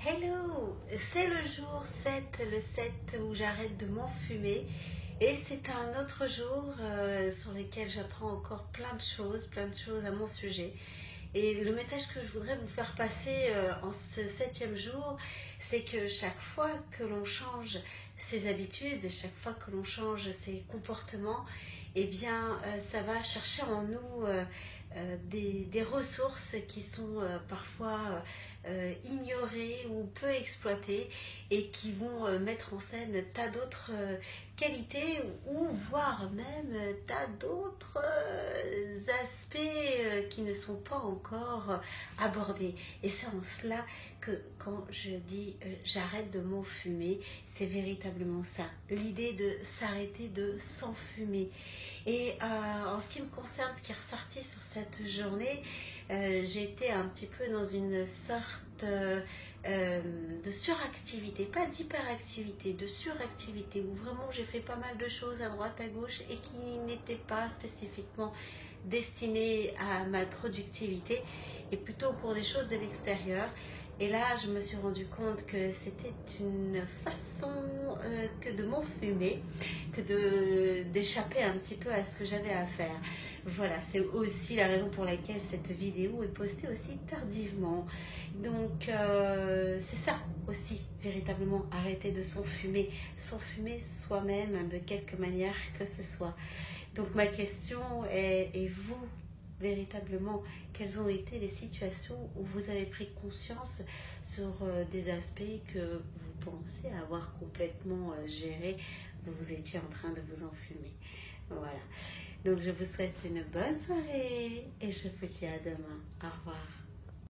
Hello, c'est le jour 7, le 7 où j'arrête de m'enfumer et c'est un autre jour sur lequel j'apprends encore plein de choses à mon sujet. Et le message que je voudrais vous faire passer en ce 7e jour, c'est que chaque fois que l'on change ses habitudes, chaque fois que l'on change ses comportements, eh bien ça va chercher en nous des ressources qui sont parfois ignorées ou peu exploitées et qui vont mettre en scène tas d'autres qualités ou voire même tas d'autres aspects qui ne sont pas encore abordés. Et c'est en cela que quand je dis j'arrête de m'enfumer, c'est véritablement ça, l'idée de s'arrêter de s'enfumer. Et en ce qui me concerne, ce qui est ressorti sur cette journée, j'ai été un petit peu dans une sorte de suractivité, pas d'hyperactivité, de suractivité, où vraiment j'ai fait pas mal de choses à droite, à gauche et qui n'étaient pas spécifiquement destinées à ma productivité et plutôt pour des choses de l'extérieur. Et là, je me suis rendu compte que c'était une façon que de m'enfumer, que d'échapper un petit peu à ce que j'avais à faire. Voilà, c'est aussi la raison pour laquelle cette vidéo est postée aussi tardivement. Donc, c'est ça aussi, véritablement, arrêter de s'enfumer soi-même de quelque manière que ce soit. Donc, ma question est, et vous, véritablement, quelles ont été les situations où vous avez pris conscience sur des aspects que vous pensez avoir complètement gérés, vous étiez en train de vous enfumer. Voilà. Donc je vous souhaite une bonne soirée et je vous dis à demain. Au revoir.